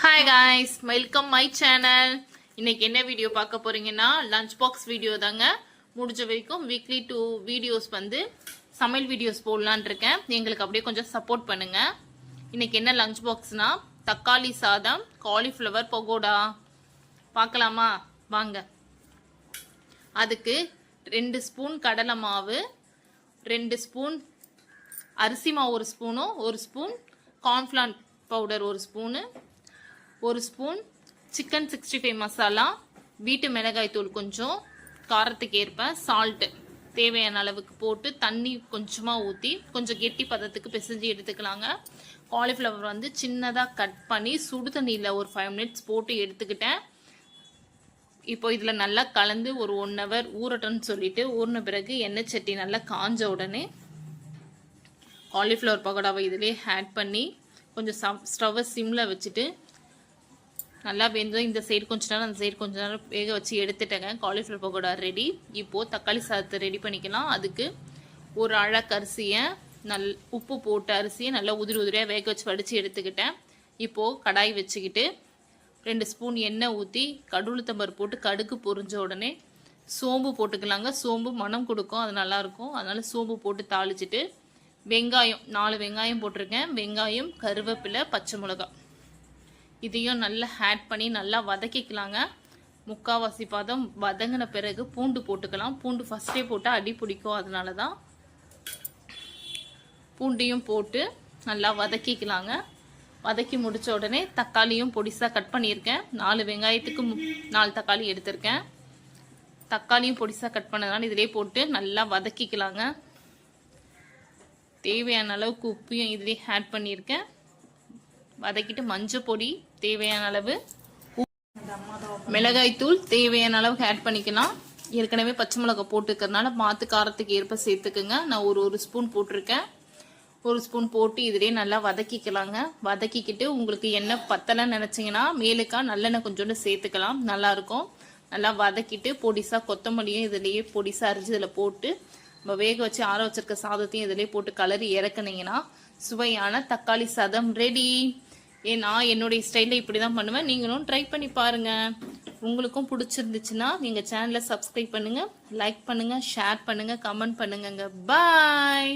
Hi guys, welcome my channel. இன்னைக்கு என்ன video பார்க்க போறீங்கன்னா லஞ்ச் பாக்ஸ் வீடியோ தாங்க. முடிஞ்ச வரைக்கும் வீக்லி 2 வீடியோஸ் சமையல் வீடியோஸ் போடலான் இருக்கேன். எங்களுக்கு அப்படியே கொஞ்சம் சப்போர்ட் பண்ணுங்க. இன்னைக்கு என்ன லஞ்ச் பாக்ஸ்னா தக்காளி சாதம், காலிஃப்ளவர் பகோடா. பார்க்கலாமா? வாங்க. அதுக்கு 2 ஸ்பூன் கடலை மாவு, 2 ஸ்பூன் அரிசி மாவு, 1 ஸ்பூனும் 1 spoon cornflour powder 1 spoon, 1 spoon chicken 65 masala, வீட்டு மிளகாய் தூள் கொஞ்சம், காரத்துக்கு ஏற்ப சால்ட்டு தேவையான அளவுக்கு போட்டு தண்ணி கொஞ்சமாக ஊற்றி கொஞ்சம் கெட்டி பதத்துக்கு பிசைஞ்சு எடுத்துக்கலாங்க. காலிஃப்ளவர் சின்னதாக கட் பண்ணி சுடு தண்ணியில் ஒரு 5 மினிட்ஸ் போட்டு எடுத்துக்கிட்டேன். இப்போ இதில் நல்லா கலந்து ஒரு 1 ஹவர் ஊறட்டும்னு சொல்லிட்டு ஊறின பிறகு எண்ணெய் சட்டி நல்லா காஞ்ச உடனே காலிஃப்ளவர் பகோடாவை இதிலே ஆட் பண்ணி கொஞ்சம் ஸ்டவ்வை சிம்மில் வச்சுட்டு நல்லா வெந்ததும் இந்த சைடு கொஞ்ச நேரம் அந்த சைடு கொஞ்ச நேரம் வேக வச்சு எடுத்துட்டேங்க. Cauliflower pakoda ready. இப்போது தக்காளி சாதத்தை ரெடி பண்ணிக்கலாம். அதுக்கு ஒரு அழகு அரிசியை உப்பு போட்டு அரிசியை நல்லா உதிரி உதிரியாக வேக வச்சு வடித்து எடுத்துக்கிட்டேன். இப்போது கடாய் வச்சுக்கிட்டு 2 ஸ்பூன் எண்ணெய் ஊற்றி கடுகுளுத்தம்பருப்பு போட்டு கடுகு பொரிஞ்ச உடனே சோம்பு போட்டுக்கலாங்க. சோம்பு மனம் கொடுக்கும், அது நல்லாயிருக்கும். அதனால் சோம்பு போட்டு தாளிச்சிட்டு வெங்காயம் 4 வெங்காயம் போட்டிருக்கேன். வெங்காயம், கருவேப்பிலை, பச்சை மிளகாய் இதையும் நல்லா ஆட் பண்ணி நல்லா வதக்கிக்கலாங்க. முக்கால்வாசி பதம் வதங்கின பிறகு பூண்டு போட்டுக்கலாம். பூண்டு ஃபஸ்ட்டே போட்டால் அடி பிடிக்கும், அதனால தான் பூண்டையும் போட்டு நல்லா வதக்கிக்கலாங்க. வதக்கி முடித்த உடனே தக்காளியும் பொடிசாக கட் பண்ணியிருக்கேன். 4 வெங்காயத்துக்கு 4 தக்காளி எடுத்திருக்கேன். தக்காளியும் பொடிசாக கட் பண்ணதுனால இதிலே போட்டு நல்லா வதக்கிக்கலாங்க. தேவையான அளவுக்கு உப்பையும் இதிலே ஆட் பண்ணியிருக்கேன். வதக்கிட்டு மஞ்சள் பொடி தேவையான அளவு, மிளகாய் தூள் தேவையான அளவுக்கு ஆட் பண்ணிக்கலாம். ஏற்கனவே பச்சை மிளகாய் போட்டுக்கிறதுனால மாற்று காரத்துக்கு ஏற்ப சேர்த்துக்குங்க. நான் ஒரு ஸ்பூன் போட்டிருக்கேன். 1 ஸ்பூன் போட்டு இதிலே நல்லா வதக்கிக்கலாங்க. வதக்கிக்கிட்டு உங்களுக்கு எண்ணெய் பத்தலைன்னு நினச்சிங்கன்னா மேலுக்கா நல்லெண்ணெய் கொஞ்சோண்டு சேர்த்துக்கலாம், நல்லாயிருக்கும். நல்லா வதக்கிட்டு பொடிசாக கொத்தமல்லியும் இதிலேயே பொடிசாக அரிஞ்சு இதில் போட்டு நம்ம வேக வச்சு ஆற வச்சிருக்க சாதத்தையும் இதிலே போட்டு கலரி இறக்குனீங்கன்னா சுவையான தக்காளி சாதம் ரெடி. நான் என்னுடைய ஸ்டைலில் இப்படி தான் பண்ணுவேன். நீங்களும் ட்ரை பண்ணி பாருங்கள். உங்களுக்கும் பிடிச்சிருந்துச்சுன்னா நீங்கள் சேனலை சப்ஸ்கிரைப் பண்ணுங்கள், லைக் பண்ணுங்கள், ஷேர் பண்ணுங்கள், கமெண்ட் பண்ணுங்க. பாய்.